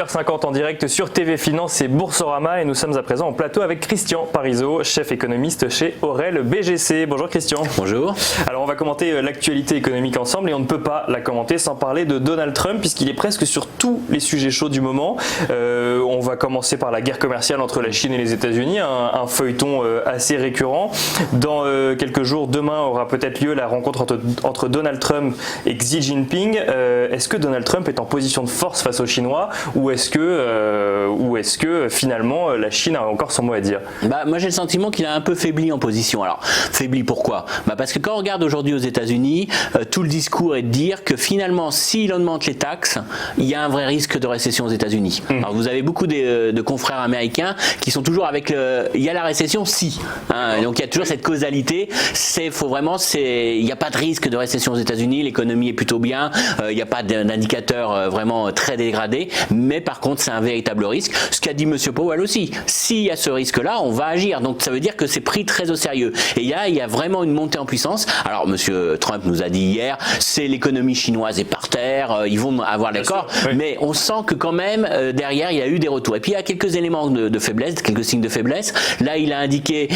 8h50 en direct sur TV Finance et Boursorama et nous sommes à présent en plateau avec Christian Parizeau, chef économiste chez Aurel BGC. Bonjour Christian. Bonjour. Alors on va commenter l'actualité économique ensemble et on ne peut pas la commenter sans parler de Donald Trump puisqu'il est presque sur tous les sujets chauds du moment. On va commencer par la guerre commerciale entre la Chine et les États-Unis, un feuilleton assez récurrent. Dans quelques jours, demain aura peut-être lieu la rencontre entre Donald Trump et Xi Jinping. Est-ce que Donald Trump est en position de force face aux Chinois ou est-ce que finalement la Chine a encore son mot à dire? Moi j'ai le sentiment qu'il a un peu faibli en position. Alors faibli pourquoi? Parce que quand on regarde aujourd'hui aux États-Unis, tout le discours est de dire que finalement s'il augmente les taxes, il y a un vrai risque de récession aux États-Unis. Alors vous avez beaucoup de confrères américains qui sont toujours avec il y a la récession si. Donc il y a toujours cette causalité. Il n'y a pas de risque de récession aux États-Unis. L'économie est plutôt bien. Il n'y a pas d'indicateur vraiment très dégradé. Mais par contre, c'est un véritable risque. Ce qu'a dit M. Powell aussi. S'il y a ce risque-là, on va agir. Donc ça veut dire que c'est pris très au sérieux. Et il y a vraiment une montée en puissance. Alors M. Trump nous a dit hier, c'est l'économie chinoise est par terre. Ils vont avoir l'accord. Oui. Mais on sent que quand même derrière, il y a eu des retours. Et puis il y a quelques éléments de faiblesse, quelques signes de faiblesse. Là, il a indiqué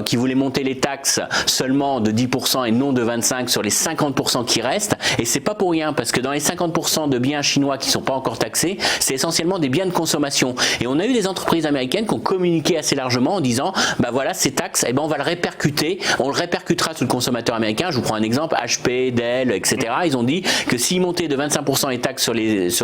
qu'il voulait monter les taxes seulement de 10% et non de 25% sur les 50% qui restent. Et c'est pas pour rien parce que dans les 50% de biens chinois qui sont pas encore taxés, c'est essentiellement des biens de consommation. Et on a eu des entreprises américaines qui ont communiqué assez largement en disant voilà, ces taxes, on va le répercuter, on le répercutera sur le consommateur américain. Je vous prends un exemple, HP, Dell, etc. Ils ont dit que s'ils montaient de 25% les taxes sur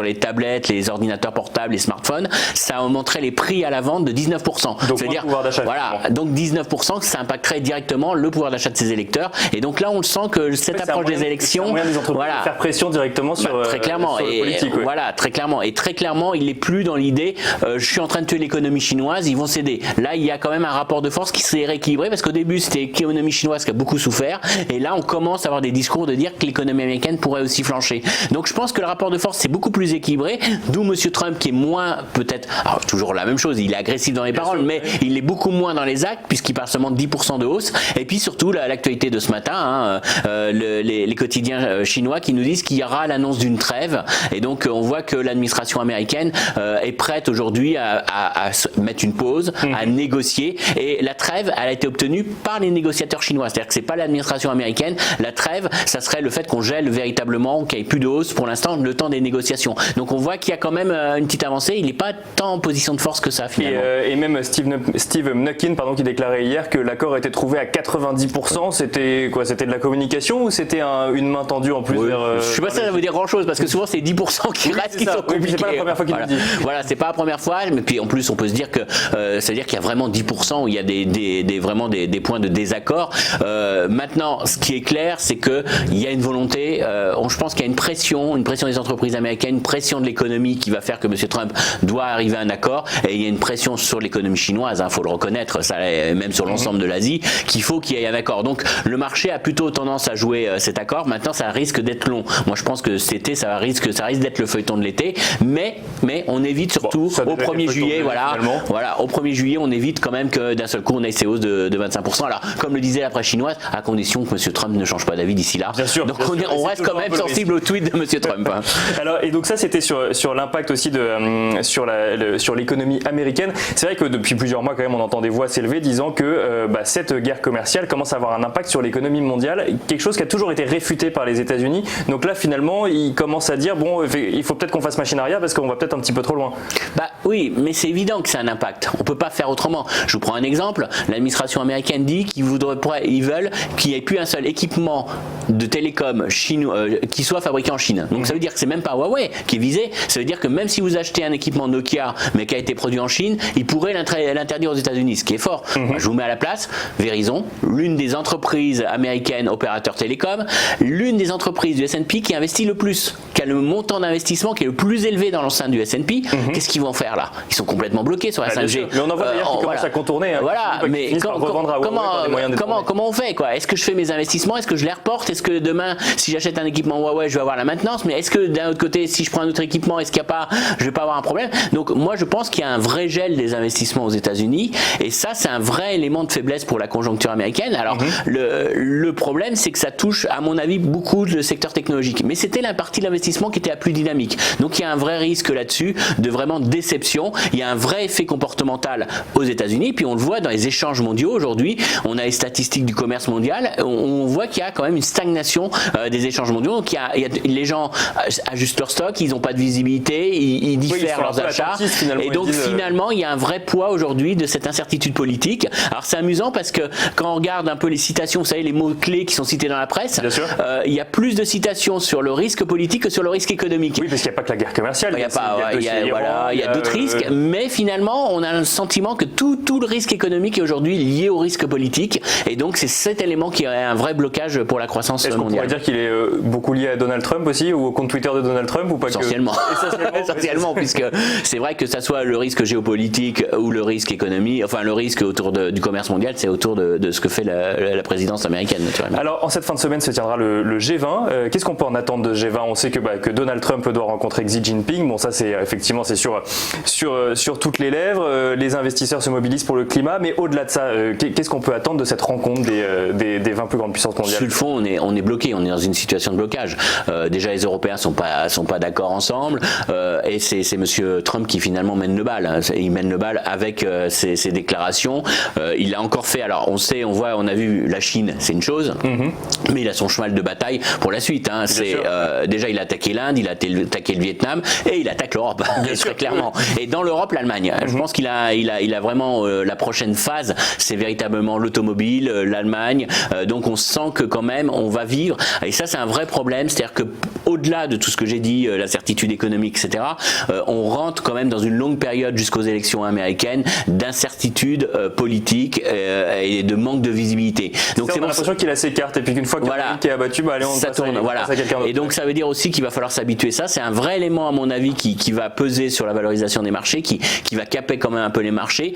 les tablettes, les ordinateurs portables, les smartphones, ça augmenterait les prix à la vente de 19%. Donc c'est-à-dire pouvoir d'achat. Voilà, donc 19%, ça impacterait directement le pouvoir d'achat de ses électeurs. Et donc là, on le sent que cette approche des élections, voilà, faire pression directement sur très clairement, sur le politique. Oui. Voilà, très clairement, il n'est plus dans l'idée je suis en train de tuer l'économie chinoise, ils vont céder. Là, il y a quand même un rapport de force qui s'est rééquilibré parce qu'au début, c'était l'économie chinoise qui a beaucoup souffert et là, on commence à avoir des discours de dire que l'économie américaine pourrait aussi flancher. Donc, je pense que le rapport de force c'est beaucoup plus équilibré, d'où M. Trump qui est moins peut-être, alors toujours la même chose, il est agressif dans les paroles, mais il est beaucoup moins dans les actes puisqu'il parle seulement de 10% de hausse. Et puis surtout, l'actualité de ce matin, les quotidiens chinois qui nous disent qu'il y aura l'annonce d'une trêve. Et donc, on voit que l'administration américaine est prête aujourd'hui à mettre une pause, à négocier. Et la trêve, elle a été obtenue par les négociateurs chinois. C'est-à-dire que c'est pas l'administration américaine. La trêve, ça serait le fait qu'on gèle véritablement, qu'il n'y ait plus de hausse pour l'instant, le temps des négociations. Donc, on voit qu'il y a quand même une petite avancée. Il n'est pas tant en position de force que ça, finalement. Et même Steve Mnuchin, qui déclarait hier que l'accord était trouvé à 90%. C'était quoi? C'était de la communication ou c'était une main tendue en plus vers... Je sais pas si ça veut dire grand-chose parce que souvent c'est 10% qui restent qui sont compliqués. C'est pas la première fois qu'il le dit. Voilà, c'est pas la première fois. Mais puis en plus, on peut se dire que ça veut dire qu'il y a vraiment 10% où il y a vraiment des points de désaccord. Maintenant, ce qui est clair, c'est que il y a une volonté. Je pense qu'il y a une pression des entreprises américaines, une pression de l'économie qui va faire que M. Trump doit arriver à un accord. Et il y a une pression sur l'économie chinoise. Faut le reconnaître. Ça, même sur l'ensemble de l'Asie, qu'il faut qu'il y ait un accord. Donc le marché a plutôt tendance à jouer cet accord. Maintenant, ça risque d'être long. Moi, je pense que cet été, ça risque d'être le feuilleton de l'été. Mais on évite surtout au 1er juillet, au 1er juillet, on évite quand même que d'un seul coup, on ait ces hausses de 25%. Alors, comme le disait la presse chinoise, à condition que M. Trump ne change pas d'avis d'ici là. Bien sûr. Donc on reste quand même sensible au tweet de M. Trump. Alors, et donc ça, c'était sur l'impact aussi sur l'économie américaine. C'est vrai que depuis plusieurs mois, quand même, on entend des voix s'élever disant que cette guerre commerciale commence à avoir un impact sur l'économie mondiale, quelque chose qui a toujours été réfuté par les États-Unis. Donc là, finalement, ils commencent à dire il faut peut-être qu'on fasse machine arrière parce qu'on va peut-être un petit peu trop loin. Oui, mais c'est évident que c'est un impact. On peut pas faire autrement. Je vous prends un exemple. L'administration américaine dit qu'ils veulent qu'il n'y ait plus un seul équipement de télécom qui soit fabriqué en Chine. Donc ça veut dire que c'est même pas Huawei qui est visé. Ça veut dire que même si vous achetez un équipement Nokia mais qui a été produit en Chine, ils pourraient l'interdire aux États-Unis, ce qui est fort. Je vous mets à la place. Verizon, l'une des entreprises américaines opérateurs télécom, l'une des entreprises du S&P qui investit le plus, qui a le montant d'investissement qui est le plus élevé dans l'enceinte du S&P. Qu'est-ce qu'ils vont faire là? Ils sont complètement bloqués sur la 5G. Mais on en voit d'ailleurs qui commencent à contourner. Voilà, mais comment on fait quoi? Est-ce que je fais mes investissements? Est-ce que je les reporte? Est-ce que demain, si j'achète un équipement Huawei, je vais avoir la maintenance? Mais est-ce que d'un autre côté, si je prends un autre équipement, est-ce qu'il y a pas, je vais pas avoir un problème? Donc moi, je pense qu'il y a un vrai gel des investissements aux États-Unis, et ça, c'est un vrai élément de faiblesse pour la conjoncture américaine. Alors le problème, c'est que ça touche, à mon avis, beaucoup le secteur technologique. Mais c'était la partie de l'investissement investissement qui était à plus dynamique. Donc il y a un vrai risque là-dessus de vraiment déception. Il y a un vrai effet comportemental aux États-Unis, puis on le voit dans les échanges mondiaux aujourd'hui. On a les statistiques du commerce mondial, on voit qu'il y a quand même une stagnation des échanges mondiaux. Donc les gens ajustent leur stock, ils n'ont pas de visibilité, ils diffèrent leurs achats, et donc finalement il y a un vrai poids aujourd'hui de cette incertitude politique. Alors c'est amusant parce que quand on regarde un peu les citations, vous savez, les mots-clés qui sont cités dans la presse, il y a plus de citations sur le risque politique que sur le risque économique. Oui, parce qu'il n'y a pas que la guerre commerciale. Il y a d'autres risques, mais finalement on a le sentiment que tout le risque économique est aujourd'hui lié au risque politique, et donc c'est cet élément qui a un vrai blocage pour la croissance mondiale. Est-ce qu'on pourrait dire qu'il est beaucoup lié à Donald Trump aussi, ou au compte Twitter de Donald Trump, ou pas? Essentiellement, puisque c'est vrai que ça soit le risque géopolitique ou le risque économique, enfin le risque autour du commerce mondial, c'est autour de ce que fait la présidence américaine, naturellement. Alors en cette fin de semaine se tiendra le G20. Qu'est-ce qu'on peut en attendre de G20? On sait que Donald Trump doit rencontrer Xi Jinping. Bon, ça c'est effectivement sur toutes les lèvres. Les investisseurs se mobilisent pour le climat, mais au-delà de ça, qu'est-ce qu'on peut attendre de cette rencontre des 20 plus grandes puissances mondiales? Sur le fond, on est bloqué, on est dans une situation de blocage. Déjà, les Européens sont pas d'accord ensemble, et c'est Monsieur Trump qui finalement mène le bal. Il mène le bal avec ses déclarations. Il a encore fait. Alors, on a vu la Chine, c'est une chose, mais il a son cheval de bataille pour la suite. Déjà, il a attaqué l'Inde, il a attaqué le Vietnam, et il attaque l'Europe, très clairement. Et dans l'Europe, l'Allemagne. Je pense qu'il a vraiment la prochaine phase, c'est véritablement l'automobile, l'Allemagne. Donc, on sent que quand même, on va vivre. Et ça, c'est un vrai problème. C'est-à-dire que au-delà de tout ce que j'ai dit, l'incertitude économique, etc., on rentre quand même dans une longue période jusqu'aux élections américaines d'incertitude politique et de manque de visibilité. Donc on a l'impression qu'il a ses cartes, et puis qu'une fois qu'il est abattu, allez, on ça tourne. Voilà. Et donc ça veut dire aussi qu'il va falloir s'habituer. Ça, c'est un vrai élément à mon avis qui va peser sur la valorisation des marchés, qui va caper quand même un peu les marchés,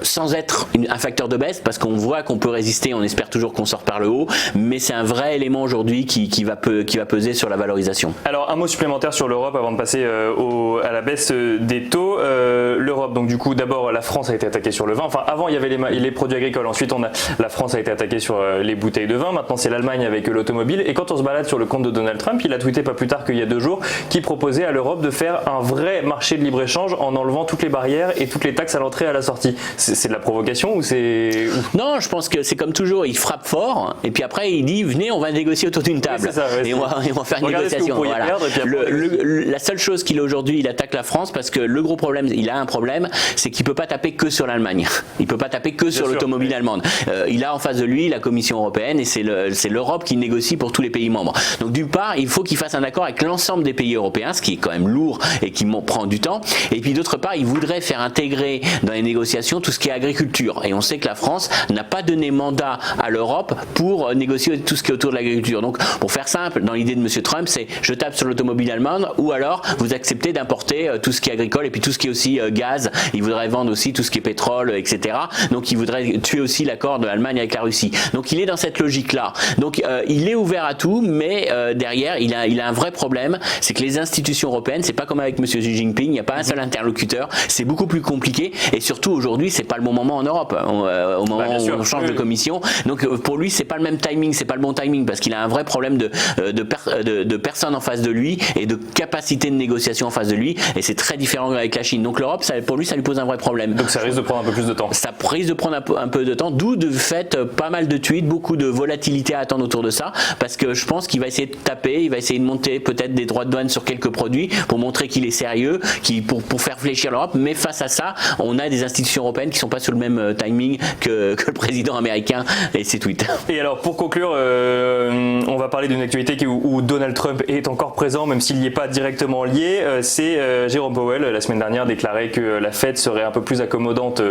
sans être un facteur de baisse, parce qu'on voit qu'on peut résister, on espère toujours qu'on sort par le haut, mais c'est un vrai élément aujourd'hui qui va peser sur la valorisation. Alors un mot supplémentaire sur l'Europe avant de passer à la baisse des taux. L'Europe, donc du coup d'abord la France a été attaquée sur le vin. Enfin avant il y avait les produits agricoles, ensuite la France a été attaquée sur les bouteilles de vin. Maintenant c'est l'Allemagne avec l'automobile. Et quand on se balade sur le compte de Donald Trump, il a tweeté pas plus tard qu'il y a 2 jours qu'il proposait à l'Europe de faire un vrai marché de libre-échange en enlevant toutes les barrières et toutes les taxes à l'entrée et à la sortie. C'est de la provocation ou c'est... Non, je pense que c'est comme toujours, il frappe fort et puis après il dit venez, on va négocier autour d'une table, et on va faire une négociation. Voilà. La seule chose qu'il a aujourd'hui, il attaque la France parce que le gros problème, il a un problème, c'est qu'il peut pas taper que sur l'Allemagne. Il peut pas taper que sur l'automobile allemande. Il a en face de lui la Commission européenne et c'est l'Europe qui négocie pour tous les pays membres. Donc d'une part, il faut qu'il fasse un accord avec l'ensemble des pays européens, ce qui est quand même lourd et qui prend du temps. Et puis d'autre part, il voudrait faire intégrer dans les négociations tout ce qui est agriculture. Et on sait que la France n'a pas donné mandat à l'Europe pour négocier tout ce qui est autour de l'agriculture. Donc pour faire simple, dans l'idée de M. Trump, c'est je tape sur l'automobile allemande, ou alors vous acceptez d'importer tout ce qui est agricole et puis tout ce qui est aussi gaz. Il voudrait vendre aussi tout ce qui est pétrole, etc. Donc il voudrait tuer aussi l'accord de l'Allemagne avec la Russie. Donc il est dans cette logique-là. Donc il est ouvert à tout, mais derrière il a un vrai problème, c'est que les institutions européennes, c'est pas comme avec M. Xi Jinping, il n'y a pas un seul interlocuteur, c'est beaucoup plus compliqué, et surtout aujourd'hui c'est pas le bon moment en Europe, au moment où on change de commission. Donc pour lui c'est pas le même timing, c'est pas le bon timing, parce qu'il a un vrai problème de personnes en face de lui et de capacité de négociation en face de lui, et c'est très différent avec la Chine. Donc l'Europe, pour lui ça lui pose un vrai problème. Donc ça risque de prendre un peu plus de temps. Ça risque de prendre un peu de temps, d'où de fait pas mal de tweets, beaucoup de volatilité à attendre autour de ça, parce que je pense qu'il va essayer de taper, il va essayer de monter peut-être des droits de douane sur quelques produits pour montrer qu'il est sérieux, pour faire fléchir l'Europe. Mais face à ça, on a des institutions européennes qui sont pas sur le même timing que le président américain et ses tweets. Et alors pour conclure, on va parler d'une actualité où Donald Trump est encore présent, même s'il n'y est pas directement lié. C'est Jérôme Powell, la semaine dernière, déclarait que la Fed serait un peu plus accommodante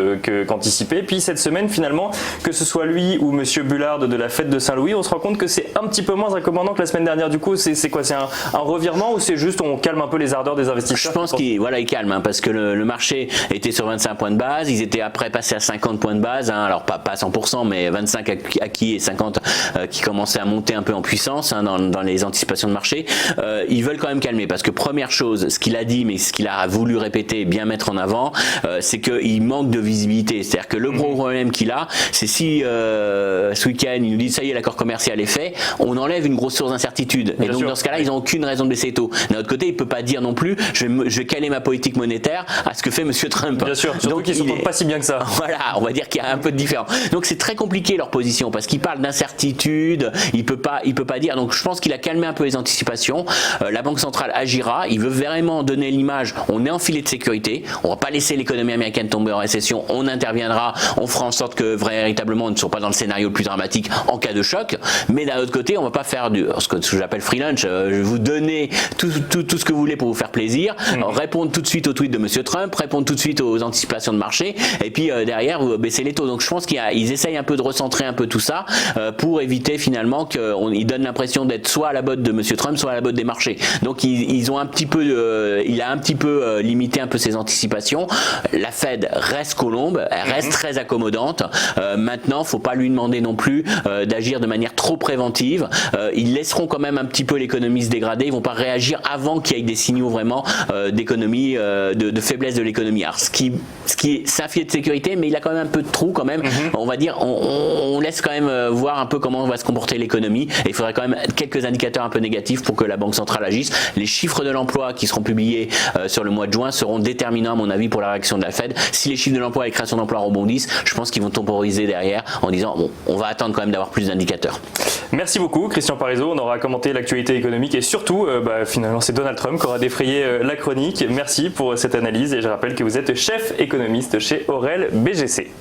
qu'anticipé. Puis cette semaine, finalement, que ce soit lui ou Monsieur Bullard de la Fed de Saint-Louis, on se rend compte que c'est un petit peu moins accommodant que la semaine dernière. Du coup, c'est quoi? C'est un revirement, ou c'est juste on calme un peu les ardeurs des investisseurs? Je pense qu'il calme, parce que le marché était sur 25 points de base, ils étaient après passés à 50 points de base, alors pas 100%, mais 25 acquis et 50 qui commençaient à monter un peu en puissance dans les anticipations de marché. Ils veulent quand même calmer, parce que première chose, ce qu'il a dit, mais ce qu'il a voulu répéter et bien mettre en avant, c'est qu'il manque de visibilité. C'est-à-dire que le gros problème qu'il a, c'est si ce week-end il nous dit ça y est, l'accord commercial est fait, on enlève une grosse source d'incertitude. Et donc dans ce cas-là, ils n'ont aucune aucune raison de baisser les taux. D'un autre côté, il peut pas dire non plus, je vais caler ma politique monétaire à ce que fait Monsieur Trump. Bien sûr, surtout qu'ils ne s'entendent pas si bien que ça. Voilà, on va dire qu'il y a un peu de différence. Donc c'est très compliqué leur position parce qu'il parle d'incertitude, il peut pas dire. Donc je pense qu'il a calmé un peu les anticipations. La Banque centrale agira. Il veut vraiment donner l'image. On est en filet de sécurité. On va pas laisser l'économie américaine tomber en récession. On interviendra. On fera en sorte que véritablement on ne soit pas dans le scénario le plus dramatique en cas de choc. Mais d'un autre côté, on va pas faire ce que j'appelle free lunch. Je vais vous donner tout ce que vous voulez pour vous faire plaisir. Répondre tout de suite au tweet de Monsieur Trump. Répondre tout de suite aux anticipations de marché. Et puis derrière, vous baissez les taux. Donc je pense qu'ils essayent un peu de recentrer un peu tout ça pour éviter finalement qu'ils donnent l'impression d'être soit à la botte de Monsieur Trump, soit à la botte des marchés. Donc ils ont un petit peu, il a un petit peu limité un peu ses anticipations. La Fed reste colombe, elle reste très accommodante. Maintenant, faut pas lui demander non plus d'agir de manière trop préventive. Ils laisseront quand même un petit peu l'économie se dégrader. Ils vont pas réagir avant qu'il y ait des signaux vraiment d'économie, de faiblesse de l'économie. Alors c'est un filet de sécurité, mais il a quand même un peu de trou quand même. On va dire, on laisse quand même voir un peu comment va se comporter l'économie. Et il faudrait quand même quelques indicateurs un peu négatifs pour que la Banque centrale agisse. Les chiffres de l'emploi qui seront publiés sur le mois de juin seront déterminants à mon avis pour la réaction de la Fed. Si les chiffres de l'emploi et les créations d'emplois rebondissent, je pense qu'ils vont temporiser derrière en disant bon, on va attendre quand même d'avoir plus d'indicateurs. Merci beaucoup Christian Parizeau. On aura commenté l'actualité économique et surtout finalement c'est Donald Trump qui aura défrayé la chronique. Merci pour cette analyse et je rappelle que vous êtes chef économiste chez Aurel BGC.